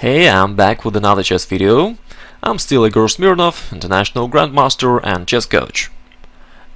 Hey, I'm back with another chess video. I'm still Igor Smirnov, international grandmaster and chess coach.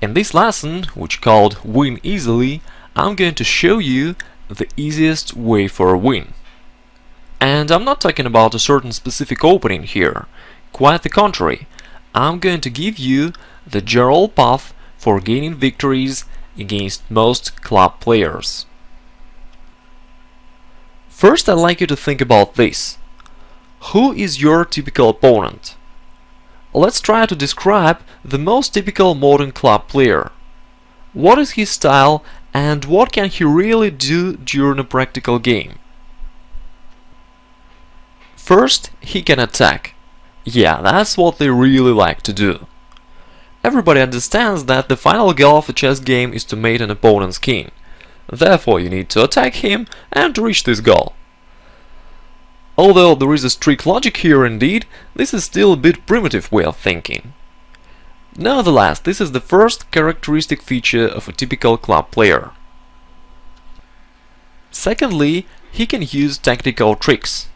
In this lesson, which called Win Easily, I'm going to show you the easiest way for a win. And I'm not talking about a certain specific opening here. Quite the contrary, I'm going to give you the general path for gaining victories against most club players. First, I'd like you to think about this. Who is your typical opponent? Let's try to describe the most typical modern club player. What is his style and what can he really do during a practical game? First, he can attack. Yeah, that's what they really like to do. Everybody understands that the final goal of a chess game is to mate an opponent's king. Therefore, you need to attack him and to reach this goal. Although there is a strict logic here indeed, this is still a bit primitive way of thinking. Nevertheless, this is the first characteristic feature of a typical club player. Secondly, he can use tactical tricks.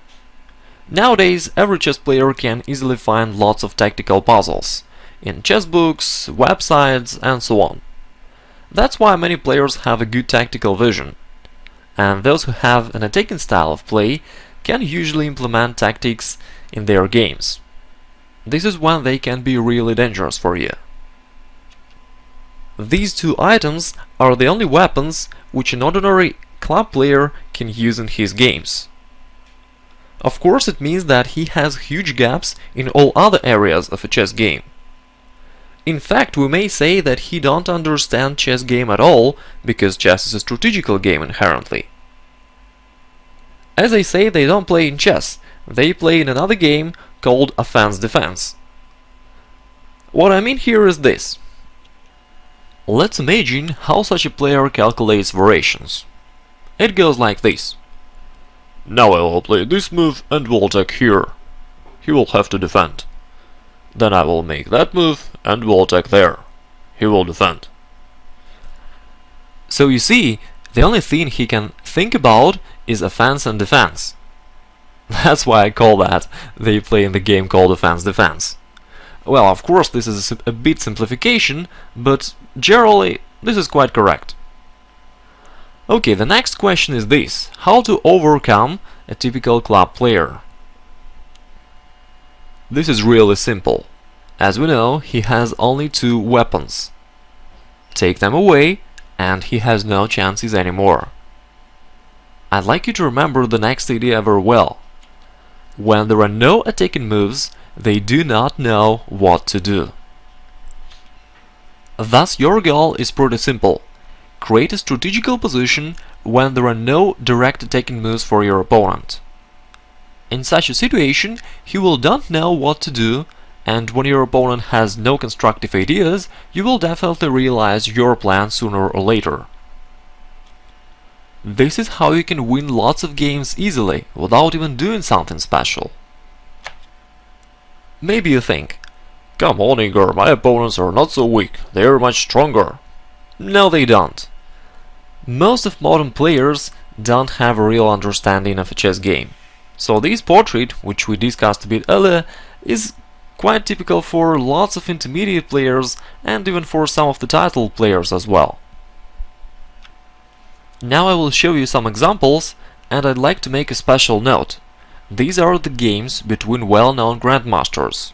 Nowadays, every chess player can easily find lots of tactical puzzles in chess books, websites, and so on. That's why many players have a good tactical vision, and those who have an attacking style of play can usually implement tactics in their games. This is when they can be really dangerous for you. These two items are the only weapons which an ordinary club player can use in his games. Of course, it means that he has huge gaps in all other areas of a chess game. In fact, we may say that he don't understand chess game at all, because chess is a strategical game inherently. As I say, they don't play in chess, they play in another game called offense-defense. What I mean here is this. Let's imagine how such a player calculates variations. It goes like this. Now I will play this move and will attack here. He will have to defend. Then I will make that move and will attack there. He will defend. So you see, the only thing he can think about is offense and defense. That's why I call that they play in the game called offense-defense. Well, of course, this is a bit simplification, but generally this is quite correct. Okay, the next question is this: how to overcome a typical club player? This is really simple. As we know, he has only two weapons. Take them away, and he has no chances anymore. I'd like you to remember the next idea very well. When there are no attacking moves, they do not know what to do. Thus, your goal is pretty simple. Create a strategical position when there are no direct attacking moves for your opponent. In such a situation, he will don't know what to do, and when your opponent has no constructive ideas, you will definitely realize your plan sooner or later. This is how you can win lots of games easily, without even doing something special. Maybe you think, come on Igor, my opponents are not so weak, they are much stronger. No, they don't. Most of modern players don't have a real understanding of a chess game. So this portrait, which we discussed a bit earlier, is quite typical for lots of intermediate players and even for some of the title players as well. Now I will show you some examples, and I'd like to make a special note. These are the games between well-known grandmasters.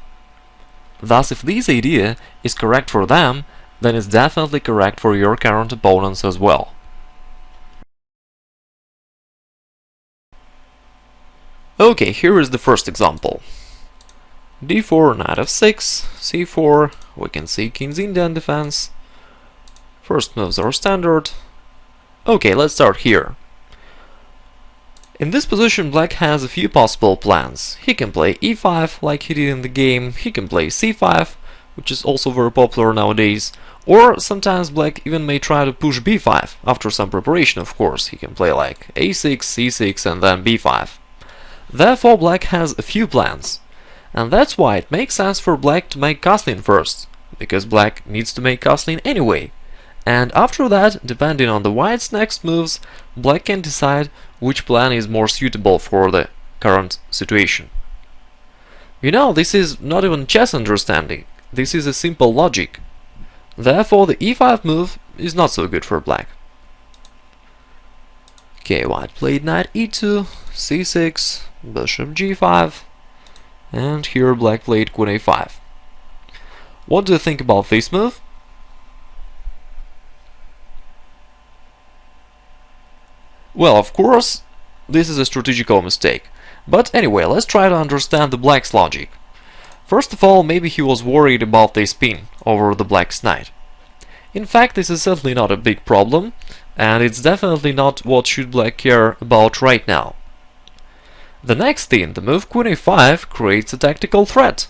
Thus, if this idea is correct for them, then it's definitely correct for your current opponents as well. Okay, here is the first example. d4, knight f6, c4, we can see king's Indian defense. First moves are standard. Okay, let's start here. In this position, black has a few possible plans. He can play e5 like he did in the game, he can play c5, which is also very popular nowadays, or sometimes black even may try to push b5, after some preparation of course. He can play like a6, c6 and then b5. Therefore, black has a few plans, and that's why it makes sense for black to make castling first, because black needs to make castling anyway. And after that, depending on the white's next moves, black can decide which plan is more suitable for the current situation. You know, this is not even chess understanding, this is a simple logic. Therefore the e5 move is not so good for black. Okay, white played knight e2, c6, bishop g5, and here black played queen a5. What do you think about this move? Well, of course, this is a strategical mistake. But anyway, let's try to understand the black's logic. First of all, maybe he was worried about the spin over the black's knight. In fact, this is certainly not a big problem, and it's definitely not what should black care about right now. The next thing, the move queen a5 creates a tactical threat.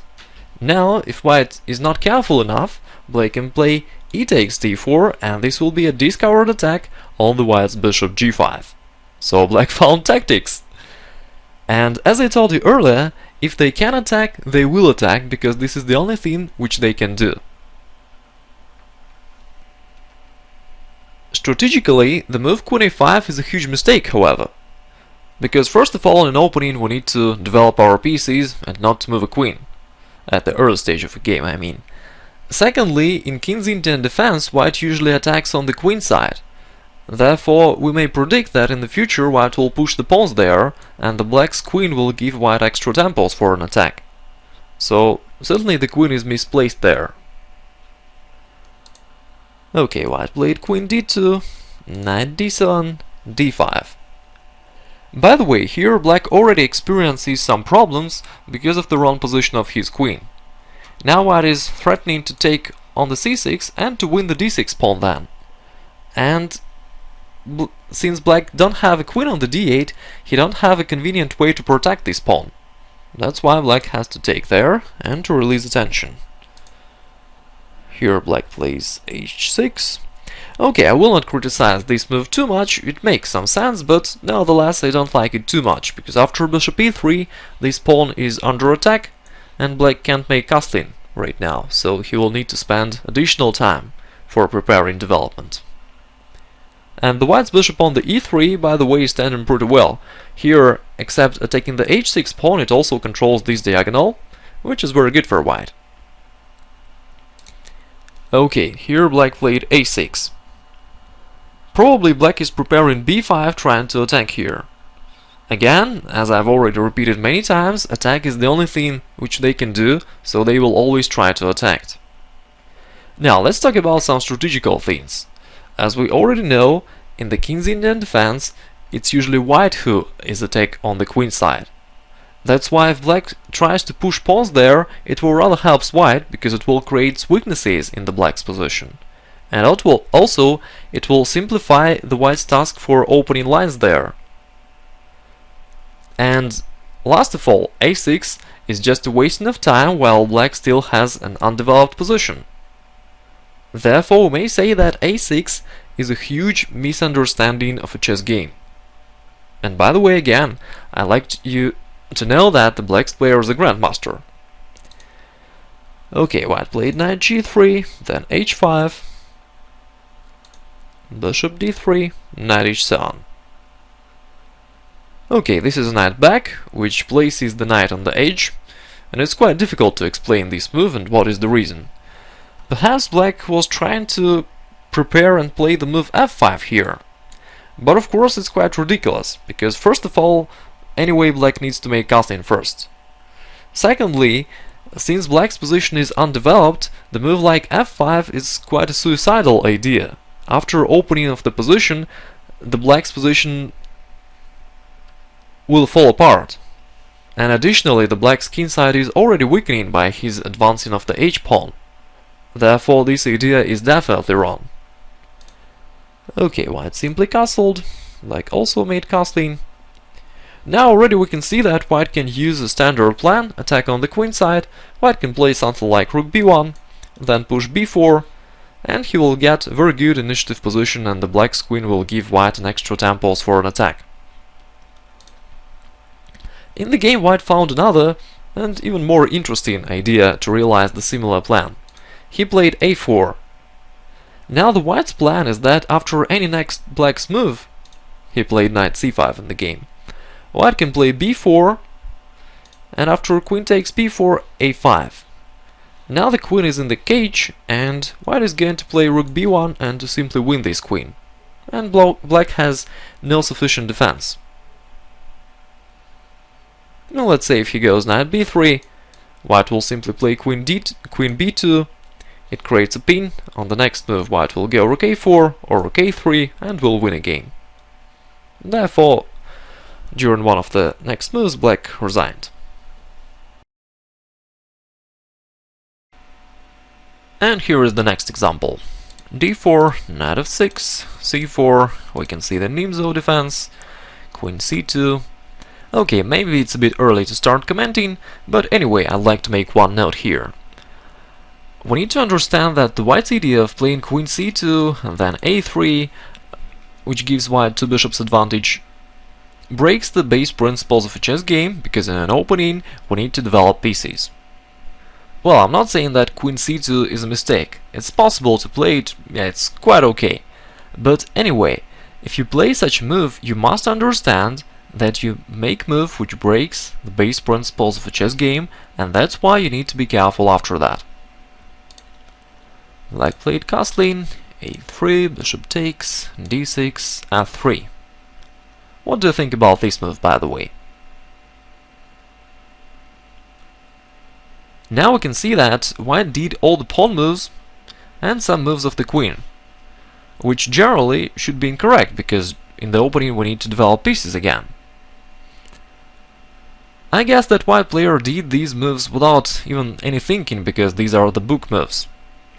Now, if white is not careful enough, black can play e takes d4, and this will be a discovered attack on the white's bishop g5. So black found tactics. And as I told you earlier, if they can attack, they will attack, because this is the only thing which they can do. Strategically, the move queen a5 is a huge mistake, however. Because first of all, in opening we need to develop our pieces and not to move a queen. At the early stage of a game, I mean. Secondly, in king's Indian defense, white usually attacks on the queen side. Therefore, we may predict that in the future white will push the pawns there, and the black's queen will give white extra temples for an attack. So, certainly the queen is misplaced there. Okay, white played queen d2, knight d7, d5. By the way, here black already experiences some problems because of the wrong position of his queen. Now white is threatening to take on the c6 and to win the d6 pawn then. And since black don't have a queen on the d8, he don't have a convenient way to protect this pawn. That's why black has to take there and to release the tension. Here black plays h6. Okay, I will not criticize this move too much, it makes some sense, but nevertheless I don't like it too much, because after bishop e3 this pawn is under attack and black can't make castling right now, so he will need to spend additional time for preparing development. And the white's bishop on the e3, by the way, is standing pretty well. Here, except attacking the h6 pawn, it also controls this diagonal, which is very good for white. Okay, here black played a6. Probably black is preparing b5, trying to attack here. Again, as I've already repeated many times, attack is the only thing which they can do, so they will always try to attack. Now, let's talk about some strategical things. As we already know, in the king's Indian defense, it's usually white who is attacked on the queen side. That's why if black tries to push pawns there, it will rather helps white, because it will create weaknesses in the black's position. And it will simplify the white's task for opening lines there. And last of all, a6 is just a wasting of time while black still has an undeveloped position. Therefore, we may say that a6 is a huge misunderstanding of a chess game. And by the way, again, I'd like you to know that the black player is a grandmaster. Okay, white played knight g3, then h5, bishop d3, knight h7. Okay, this is a knight back, which places the knight on the edge, and it's quite difficult to explain this move and what is the reason. Perhaps black was trying to prepare and play the move f5 here. But of course it's quite ridiculous, because first of all, anyway black needs to make castling first. Secondly, since black's position is undeveloped, the move like f5 is quite a suicidal idea. After opening of the position, the black's position will fall apart. And additionally, the black's king side is already weakening by his advancing of the h-pawn. Therefore, this idea is definitely wrong. Okay, white simply castled, black also made castling. Now already we can see that white can use a standard plan, attack on the queen side, white can play something like rook b1, then push b4, and he will get a very good initiative position, and the black's queen will give white an extra temples for an attack. In the game, white found another and even more interesting idea to realize the similar plan. He played a4. Now the white's plan is that after any next black's move, he played knight c5 in the game. white can play b4, and after queen takes b4, a5. Now the queen is in the cage, and white is going to play rook b1 and to simply win this queen. And black has no sufficient defense. Now let's say if he goes knight b3, white will simply play queen b2. It creates a pin. On the next move, white will go rook a4 or rook a3 and will win again. Therefore, during one of the next moves, black resigned. And here is the next example. d4, knight f6, c4, we can see the Nimzo defense, queen c2. Okay, maybe it's a bit early to start commenting, but anyway, I'd like to make one note here. We need to understand that the white's idea of playing queen c2 and then a3, which gives white two bishops advantage, breaks the base principles of a chess game, because in an opening we need to develop pieces. Well, I'm not saying that queen c2 is a mistake. It's possible to play it, yeah, it's quite okay. But anyway, if you play such a move, you must understand that you make a move which breaks the base principles of a chess game, and that's why you need to be careful after that. Black played castling, a3, bishop takes, d6, f3. What do you think about this move, by the way? Now we can see that white did all the pawn moves and some moves of the queen, which generally should be incorrect, because in the opening we need to develop pieces again. I guess that white player did these moves without even any thinking, because these are the book moves.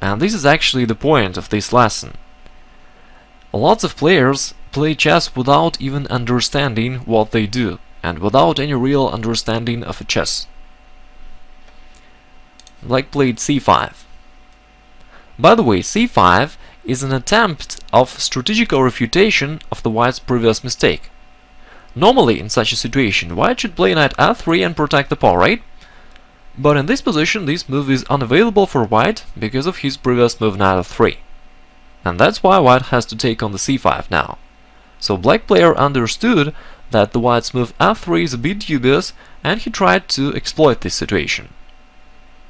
And this is actually the point of this lesson. Lots of players play chess without even understanding what they do, and without any real understanding of a chess. Black played c5. By the way, c5 is an attempt of strategical refutation of the white's previous mistake. Normally, in such a situation, white should play knight f3 and protect the pawn, right? But in this position, this move is unavailable for white because of his previous move knight f3. And that's why white has to take on the c5 now. So black player understood that the white's move f3 is a bit dubious, and he tried to exploit this situation.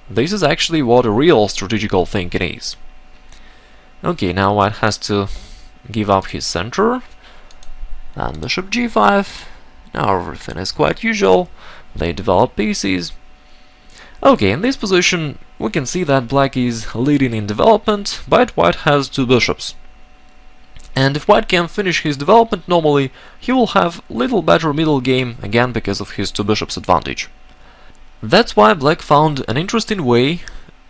This is actually what a real strategical thinking is. Okay, now white has to give up his center, and bishop g5. Now everything is quite usual, they develop pieces. Okay, in this position we can see that black is leading in development, but white has two bishops. And if white can finish his development normally, he will have little better middle game, again because of his two bishops advantage. That's why black found an interesting way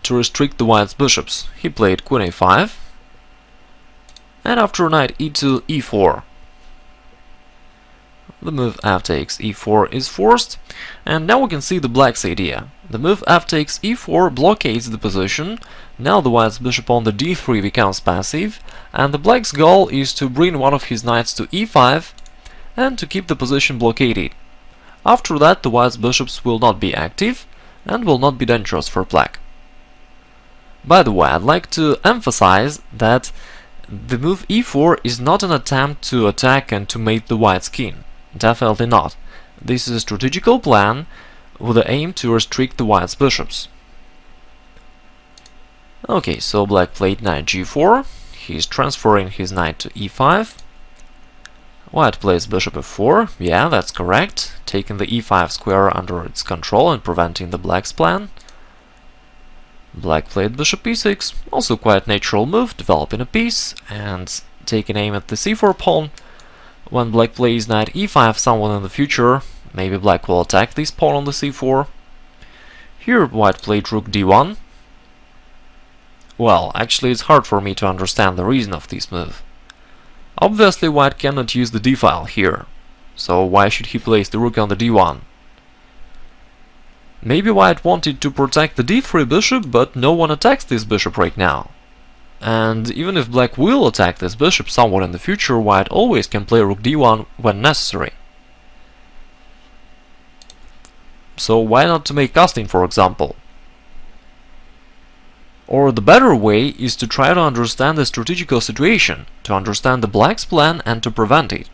to restrict the white's bishops. He played queen a5, and after knight e2, e4. The move f takes e4 is forced, and now we can see the black's idea. The move f takes e4 blockades the position. Now the white's bishop on the d3 becomes passive, and the black's goal is to bring one of his knights to e5 and to keep the position blockaded. After that, the white's bishops will not be active and will not be dangerous for black. By the way, I'd like to emphasize that the move e4 is not an attempt to attack and to mate the white's king. Definitely not. This is a strategical plan with the aim to restrict the white's bishops. Okay, so black played knight g4. He's transferring his knight to e5. White plays bishop f4, yeah, that's correct, taking the e5 square under its control and preventing the black's plan. Black played bishop e6, also quite natural move, developing a piece and taking aim at the c4 pawn. When black plays knight e5 somewhere in the future, maybe black will attack this pawn on the c4. Here white played rook d1. Well, actually it's hard for me to understand the reason of this move. Obviously white cannot use the d-file here, so why should he place the rook on the d1? Maybe white wanted to protect the d3 bishop, but no one attacks this bishop right now. And even if black will attack this bishop somewhat in the future, white always can play rook d1 when necessary. So why not to make castling, for example? Or the better way is to try to understand the strategical situation, to understand the black's plan and to prevent it.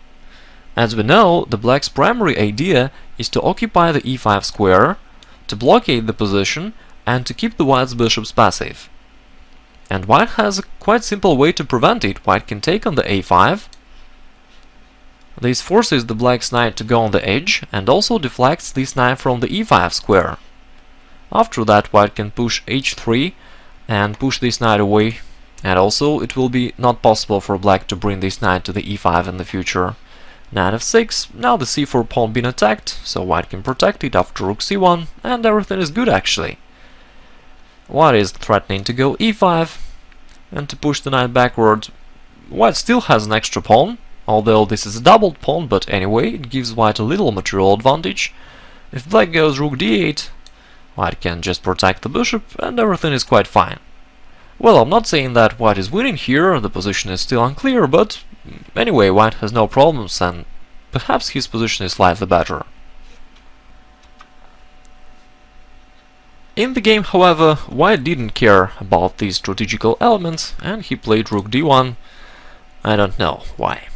As we know, the black's primary idea is to occupy the e5 square, to blockade the position, and to keep the white's bishops passive. And white has a quite simple way to prevent it. White can take on the a5. This forces the black's knight to go on the edge and also deflects this knight from the e5 square. After that, white can push h3 and push this knight away, and also it will be not possible for black to bring this knight to the e5 in the future. Knight f6, now the c4 pawn been attacked, so white can protect it after rook c1, and everything is good actually. White is threatening to go e5 and to push the knight backward. White still has an extra pawn, although this is a doubled pawn, but anyway, it gives white a little material advantage. If black goes rook d8, white can just protect the bishop, and everything is quite fine. Well, I'm not saying that white is winning here, the position is still unclear, but anyway, white has no problems, and perhaps his position is slightly better. In the game, however, white didn't care about these strategical elements, and he played rook d1. I don't know why.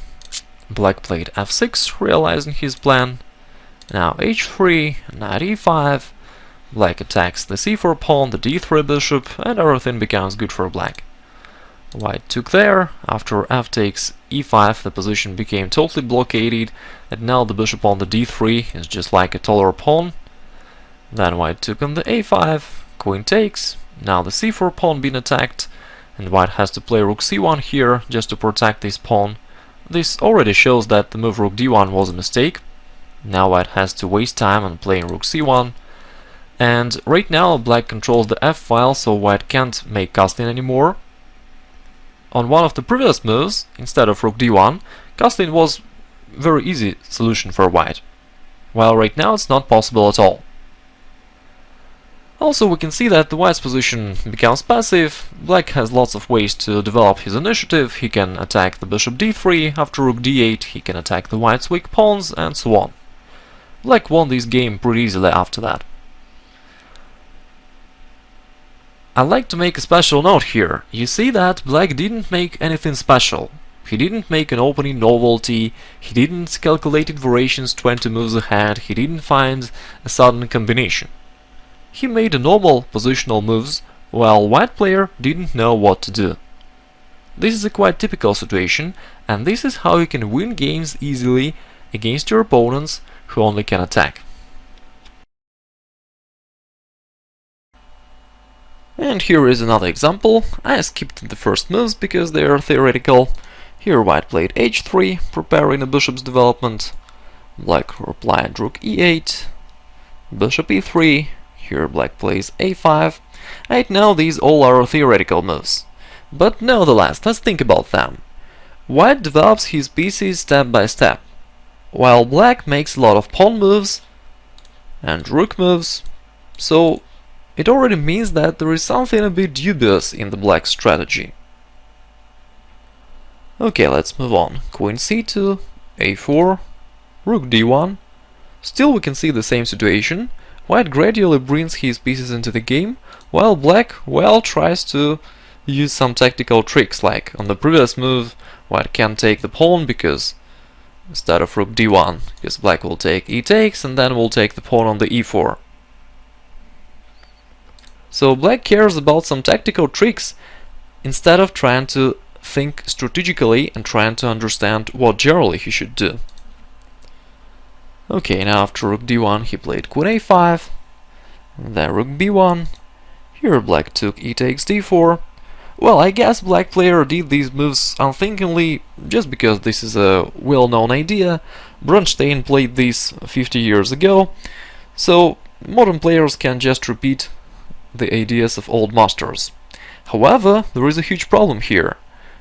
Black played f6, realizing his plan. Now h3, knight e5. Black attacks the c4 pawn, the d3 bishop, and everything becomes good for black. White took there. After f takes e5, the position became totally blockaded, and now the bishop on the d3 is just like a taller pawn. Then white took on the a5, queen takes, now the c4 pawn being attacked, and white has to play rook c1 here just to protect this pawn. This already shows that the move rook d1 was a mistake. Now white has to waste time on playing rook c1. And right now black controls the f-file, so white can't make castling anymore. On one of the previous moves, instead of rook d1, castling was a very easy solution for white, while right now it's not possible at all. Also, we can see that the white's position becomes passive. Black has lots of ways to develop his initiative. He can attack the bishop d3, after rook d8 he can attack the white's weak pawns, and so on. Black won this game pretty easily after that. I'd like to make a special note here. You see that black didn't make anything special. He didn't make an opening novelty, he didn't calculate variations 20 moves ahead, he didn't find a sudden combination. He made a normal positional moves, while white player didn't know what to do. This is a quite typical situation, and this is how you can win games easily against your opponents who only can attack. And here is another example. I skipped the first moves because they are theoretical. Here white played h3, preparing a bishop's development. Black replied rook e8, bishop e3. Here black plays a5. Right now these all are theoretical moves. But nevertheless, let's think about them. White develops his pieces step by step, while black makes a lot of pawn moves and rook moves. So it already means that there is something a bit dubious in the black strategy. Okay, let's move on. Queen c2, a4, rook d1. Still we can see the same situation. White gradually brings his pieces into the game, while black, well, tries to use some tactical tricks, like on the previous move, white can't take the pawn because instead of rook d1, because black will take e takes and then will take the pawn on the e4. So black cares about some tactical tricks instead of trying to think strategically and trying to understand what generally he should do. Okay, now after rook d1 he played queen a5, then rook b1. Here black took e takes d4. Well, I guess black player did these moves unthinkingly just because this is a well-known idea. Bronstein played this 50 years ago, so modern players can just repeat the ideas of old masters. However, there is a huge problem here.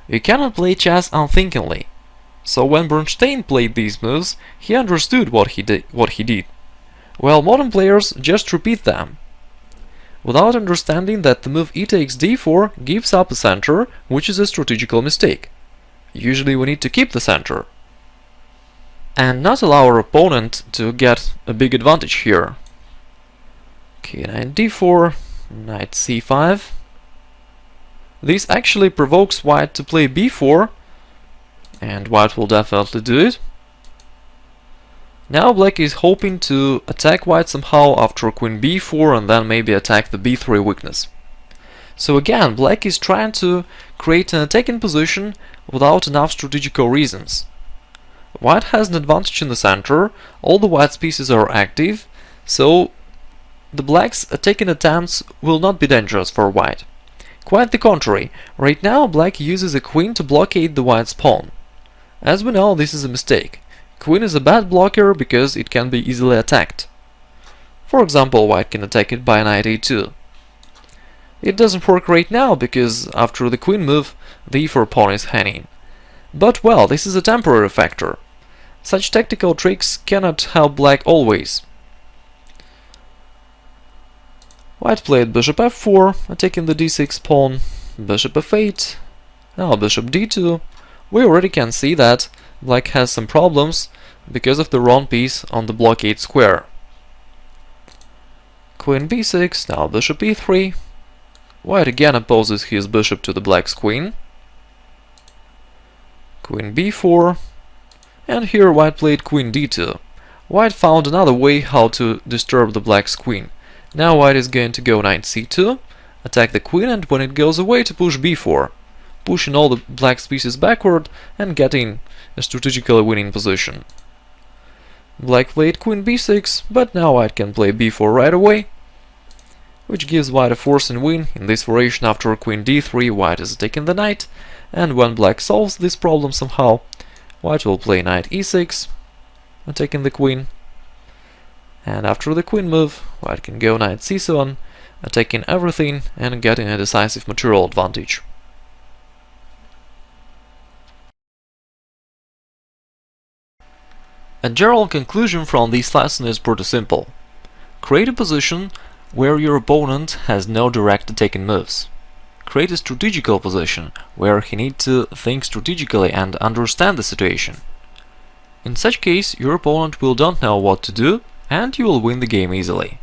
You cannot play chess unthinkingly. So when Bronstein played these moves, he understood what he did, while modern players just repeat them, without understanding that the move e takes d4 gives up a center, which is a strategical mistake. Usually we need to keep the center, and not allow our opponent to get a big advantage here. Okay, knight d4, knight c5. This actually provokes white to play b4, and white will definitely do it. Now black is hoping to attack white somehow after queen b4 and then maybe attack the b3 weakness. So again, black is trying to create an attacking position without enough strategical reasons. White has an advantage in the center, all the white's pieces are active, so the black's attacking attempts will not be dangerous for white. Quite the contrary, right now black uses a queen to blockade the white's pawn. As we know, this is a mistake. Queen is a bad blocker because it can be easily attacked. For example, white can attack it by knight a2. It doesn't work right now because after the queen move, the e4 pawn is hanging. But well, this is a temporary factor. Such tactical tricks cannot help black always. White played bishop f4, attacking the d6 pawn, bishop f8, now bishop d2. We already can see that black has some problems because of the wrong piece on the blockade square. Queen b6, now bishop e3. White again opposes his bishop to the black's queen. Queen b4, and here white played queen d2. White found another way how to disturb the black's queen. Now white is going to go knight c2, attack the queen, and when it goes away to push b4, pushing all the black's pieces backward and getting a strategically winning position. Black played queen b6, but now white can play b4 right away, which gives white a forcing win. In this variation after queen d3, white is taking the knight, and when black solves this problem somehow, white will play knight e6, attacking the queen, and after the queen move, white can go knight c7, attacking everything and getting a decisive material advantage. A general conclusion from this lesson is pretty simple. Create a position where your opponent has no direct attacking moves. Create a strategical position where he needs to think strategically and understand the situation. In such case, your opponent will don't know what to do and you will win the game easily.